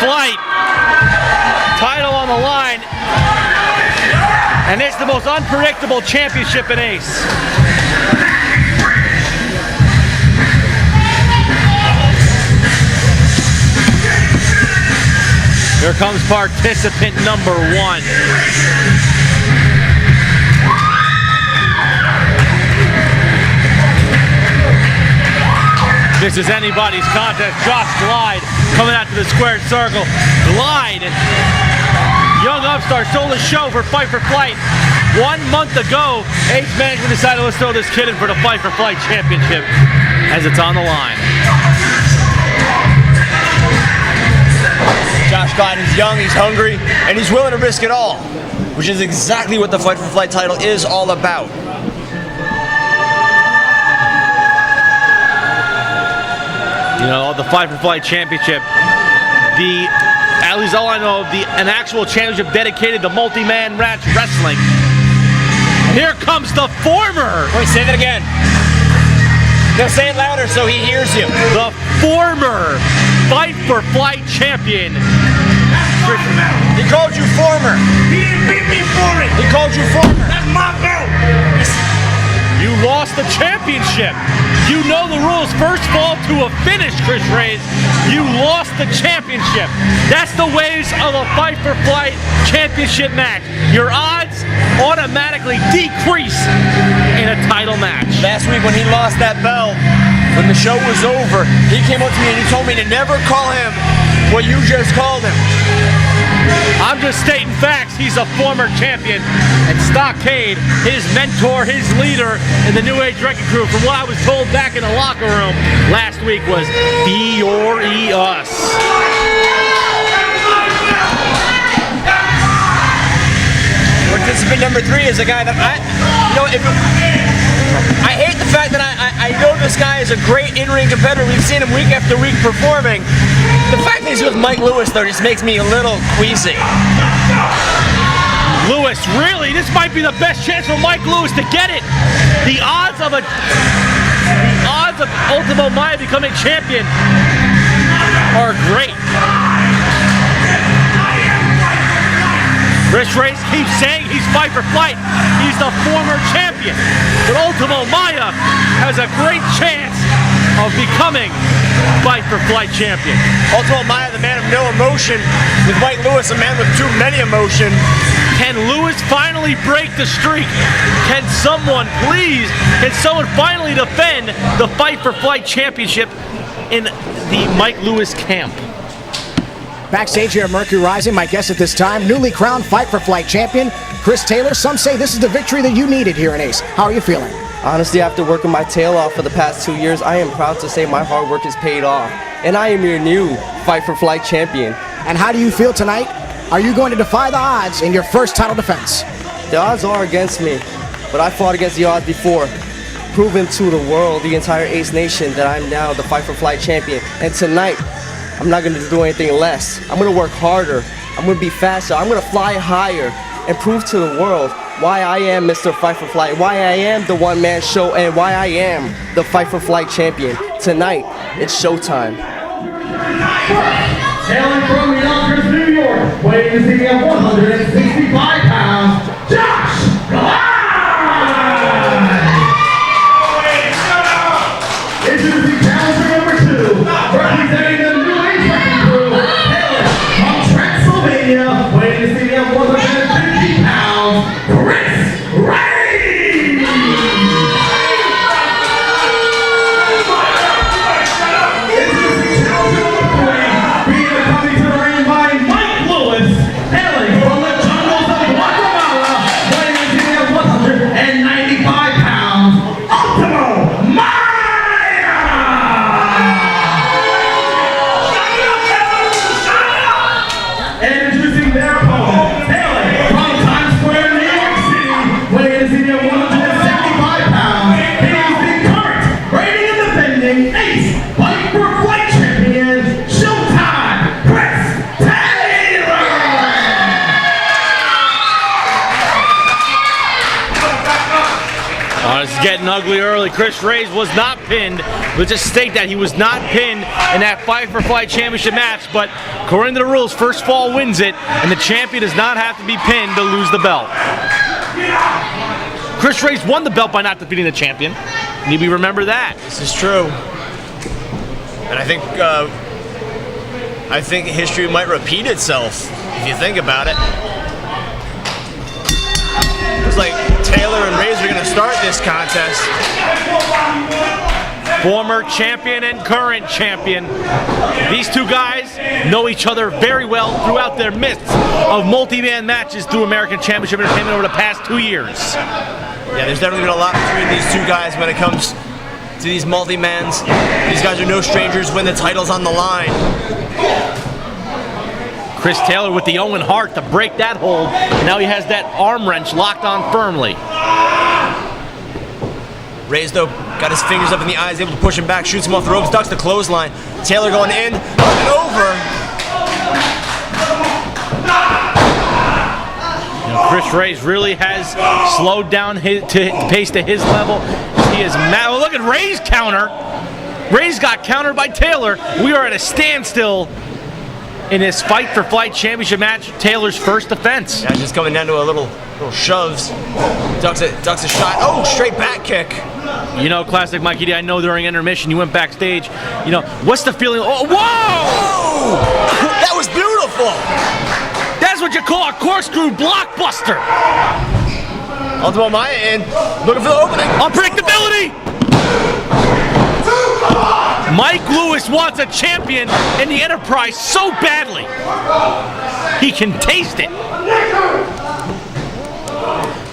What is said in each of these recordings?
flight. Title on the line. And it's the most unpredictable championship in ACE. Here comes participant number 1. This is anybody's contest. Josh Glide coming out to the squared circle. Glide, young upstart, stole the show for Fight for Flight. 1 month ago, ACE management decided, let's throw this kid in for the Fight for Flight championship as it's on the line. Josh Glide is young, he's hungry, and he's willing to risk it all, which is exactly what the Fight for Flight title is all about. You know, the Fight for Flight championship, at least all I know, an actual championship dedicated to multi-man match wrestling. Here comes the former. Wait, say that again. No, say it louder so he hears you. The former Fight for Flight champion. He called you former. He didn't beat me for it. He called you former. That's my belt. You lost the championship. You know the rules. First fall to a finish, Chris Reyes. You lost the championship. That's the ways of a Fight for Flight championship match. Your odds automatically decrease in a title match. Last week when he lost that belt, when the show was over, he came up to me and he told me to never call him what you just called him. I'm just stating facts. He's a former champion. And Stockade, his mentor, his leader in the New Age Wrecking Crew, from what I was told back in the locker room last week, was be your us. Participant number 3 is a guy that I hate the fact that I know this guy is a great in-ring competitor. We've seen him week after week performing. The fact that he's with Mike Lewis, though, just makes me a little queasy. Lewis, really? This might be the best chance for Mike Lewis to get it. The odds of Ultimo Maya becoming champion are great. Chris Reyes keeps saying he's Fight for Flight. He's the former champion. But Ultimo Maya has a great chance of becoming Fight for Flight champion. Ultimo Maya, the man of no emotion, with Mike Lewis, a man with too many emotion. Can Lewis finally break the streak? Can someone finally defend the Fight for Flight championship in the Mike Lewis camp? Backstage here at Mercury Rising, my guest at this time, newly crowned Fight for Flight champion, Chris Taylor. Some say this is the victory that you needed here in ACE. How are you feeling? Honestly, after working my tail off for the past 2 years, I am proud to say my hard work has paid off. And I am your new Fight for Flight champion. And how do you feel tonight? Are you going to defy the odds in your first title defense? The odds are against me, but I fought against the odds before, proving to the world, the entire ACE Nation, that I'm now the Fight for Flight champion. And tonight, I'm not going to do anything less. I'm going to work harder. I'm going to be faster. I'm going to fly higher and prove to the world why I am Mr. Fight for Flight, why I am the one-man show, and why I am the Fight for Flight champion. Tonight, it's showtime. Hailing from Yonkers, New York, weighing in at 165 pounds, Josh Glide! Introducing challenger number 2, representing the New Age Wrecking Crew, hailing from Transylvania, weighing in at 150 pounds, Chris Reyes! Introducing challenger number 3, being accompanied to the ring by Mike Lewis, hailing from the getting ugly early. Chris Reyes was not pinned. Let's just state that he was not pinned in that Fight for Flight Championship match, but according to the rules, first fall wins it, and the champion does not have to be pinned to lose the belt. Chris Reyes won the belt by not defeating the champion. Need we remember that? This is true. And I think history might repeat itself, if you think about it. Looks like Taylor and Reyes are going to start this contest. Former champion and current champion. These two guys know each other very well throughout their midst of multi-man matches through American Championship Entertainment over the past 2 years. Yeah, there's definitely been a lot between these two guys when it comes to these multi-mans. These guys are no strangers when the title's on the line. Chris Taylor with the Owen Hart to break that hold. And now he has that arm wrench locked on firmly. Reyes, though, got his fingers up in the eyes, able to push him back, shoots him off the ropes, ducks the clothesline. Taylor going in, up and over. Chris Reyes really has slowed down his pace to his level. He is mad. Oh, look at Reyes' counter. Reyes got countered by Taylor. We are at a standstill in this Fight for Flight Championship match. Taylor's first defense. Yeah, just coming down to a little shoves. Ducks a shot. Oh, straight back kick. You know, classic Mikey D, I know during intermission you went backstage. You know, what's the feeling? Oh, whoa! That was beautiful. That's what you call a corkscrew blockbuster. Ultimo Maya in, looking for the opening. Unpredictability. Mike Lewis wants a champion in the Enterprise so badly. He can taste it.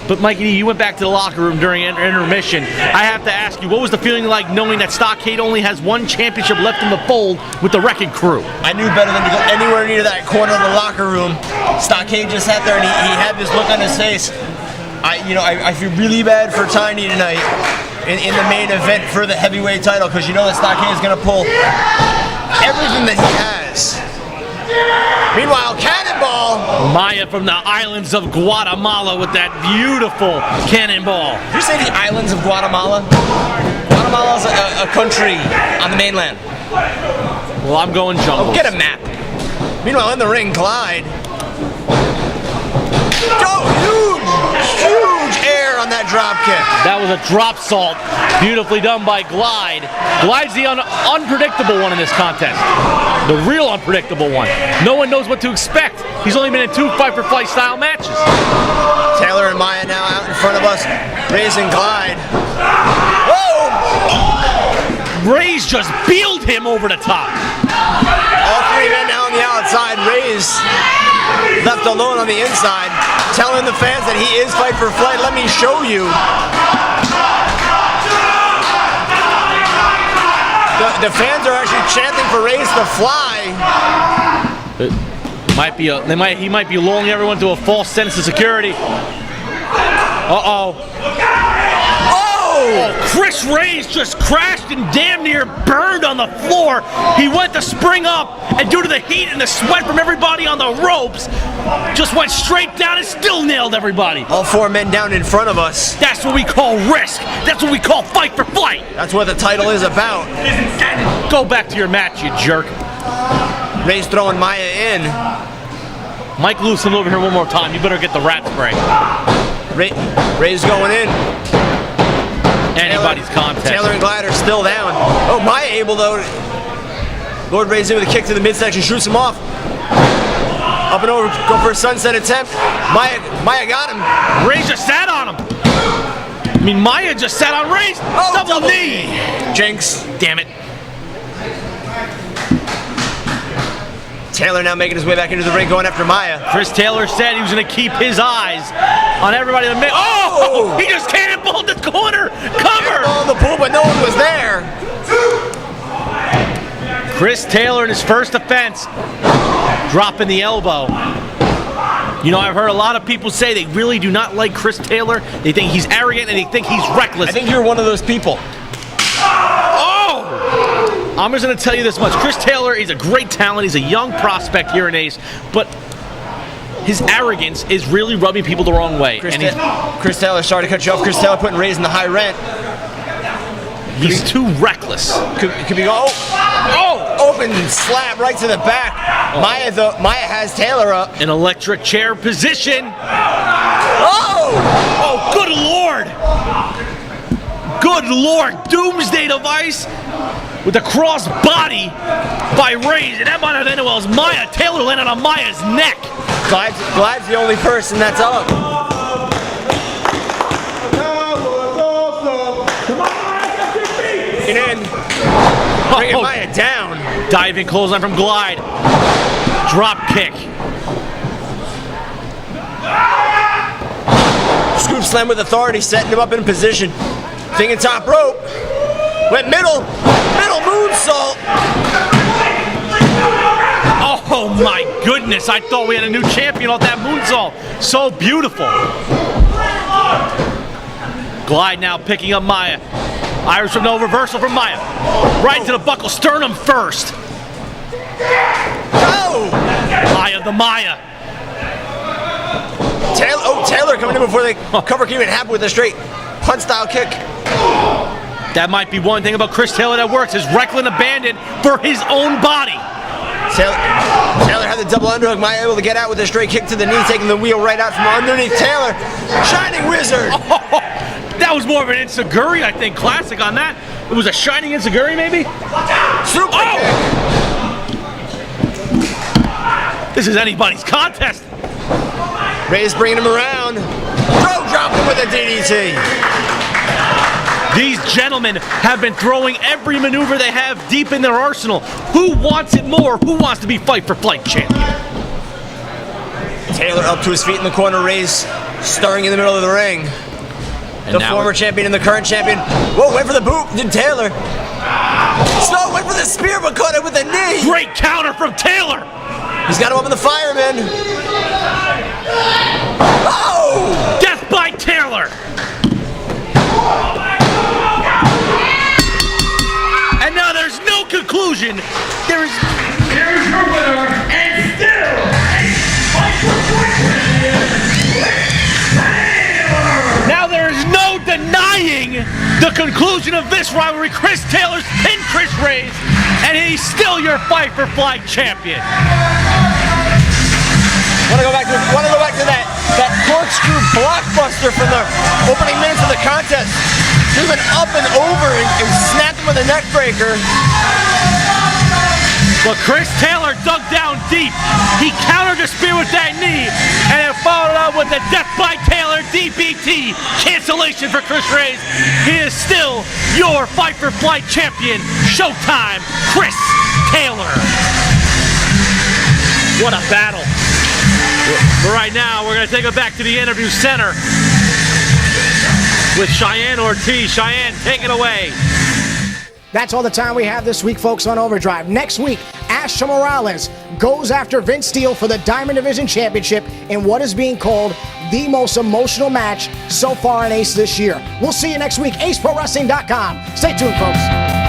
But Mikey D, you went back to the locker room during intermission. I have to ask you, what was the feeling like knowing that Stockade only has one championship left in the fold with the Wrecking Crew? I knew better than to go anywhere near that corner of the locker room. Stockade just sat there and he had this look on his face. I feel really bad for Tiny tonight in the main event for the heavyweight title, because you know that Stockade is going to pull everything that he has. Meanwhile, Cannonball. Maya from the islands of Guatemala with that beautiful cannonball. Did you say the islands of Guatemala? Guatemala is a country on the mainland. Well, I'm going jungle. Oh, get a map. Meanwhile, in the ring, Glide. Oh, huge air on that drop kick. That was a drop salt, beautifully done by Glide. Glide's the unpredictable one in this contest. The real unpredictable one. No one knows what to expect. He's only been in 2 Fight for Flight style matches. Taylor and Maya now out in front of us, raising Glide. Whoa! Reyes just beeled him over the top. All three men now on the outside. Reyes left alone on the inside, telling the fans that he is Fight for Flight. Let me show you. The fans are actually chanting for Reyes to fly. He might be lulling everyone to a false sense of security. Uh-oh. Oh, Chris Reyes just crashed and damn near burned on the floor. He went to spring up, and due to the heat and the sweat from everybody on the ropes, just went straight down and still nailed everybody. All 4 men down in front of us. That's what we call risk. That's what we call Fight for Flight. That's what the title is about. Go back to your match, you jerk. Reyes throwing Maya in. Mike Lewis, come over here one more time. You better get the rat spray. Reyes going in. Anybody's contest. Taylor and Glide are still down. Oh, Maya able though. Lord Reyes in with a kick to the midsection, shoots him off. Up and over, go for a sunset attempt. Maya got him. Reyes just sat on him. I mean, Maya just sat on Reyes. Oh, double knee. Jinx. Damn it. Taylor now making his way back into the ring, going after Maya. Chris Taylor said he was going to keep his eyes on everybody in the middle. Oh! He just cannonballed the corner. Cover! Cannonball in the pool, but no one was there. Chris Taylor in his first offense, dropping the elbow. You know, I've heard a lot of people say they really do not like Chris Taylor. They think he's arrogant and they think he's reckless. I think you're one of those people. I'm just going to tell you this much. Chris Taylor is a great talent. He's a young prospect here in ACE, but his arrogance is really rubbing people the wrong way. Chris Taylor, sorry to cut you off. Chris Taylor putting Reyes in the high rent. He's too reckless. Could be open slap right to the back. Maya has Taylor up. An electric chair position. Oh, Good Lord. Good Lord. Doomsday device with the cross body by Reyes. And that might have ended well as Maya. Taylor landed on Maya's neck. Glide's the only person that's up. And then bringing Maya down. Diving clothesline from Glide. Drop kick. Scoop slam with authority, setting him up in position. Thinking top rope. Went middle moonsault. Oh my goodness, I thought we had a new champion off that moonsault. So beautiful. Glide now picking up Maya. Irish from no reversal from Maya. Right to the buckle sternum first. Maya the Maya. Taylor coming in before the cover can even happen with a straight punch style kick. That might be one thing about Chris Taylor that works, is reckless abandon for his own body. Taylor had the double underhook. Maya able to get out with a straight kick to the knee, taking the wheel right out from underneath Taylor. Shining Wizard. That was more of an Enziguri, I think, classic on that. It was a shining Enziguri, maybe? Super kick. This is anybody's contest. Reyes bringing him around. Dropped him with a DDT. These gentlemen have been throwing every maneuver they have deep in their arsenal. Who wants it more? Who wants to be Fight for Flight champion? Taylor up to his feet in the corner, Reyes stirring in the middle of the ring. And the former champion and the current champion. Whoa, went for the boot, did Taylor. Snow went for the spear, but caught it with a knee. Great counter from Taylor. He's got him up in the fireman. Oh! Death by Taylor. And now there's no conclusion. Here's your winner, and still Fight for Flight champion, Taylor. Now there is no denying the conclusion of this rivalry. Chris Taylor's pinned Chris Reyes, and he's still your Fight for Flight champion. Want to go back to that corkscrew blockbuster from the opening minutes of the contest. He went up and over and snapped him with a neck breaker. But Chris Taylor dug down deep. He countered the spear with that knee, and then followed up with the Death by Taylor DBT cancellation for Chris Reyes. He is still your Fight for Flight champion. Showtime, Chris Taylor. What a battle. But right now, we're going to take it back to the interview center with Cheyenne Ortiz. Cheyenne, take it away. That's all the time we have this week, folks, on Overdrive. Next week, Asha Morales goes after Vince Steele for the Diamond Division Championship in what is being called the most emotional match so far in ACE this year. We'll see you next week, aceprowrestling.com. Stay tuned, folks.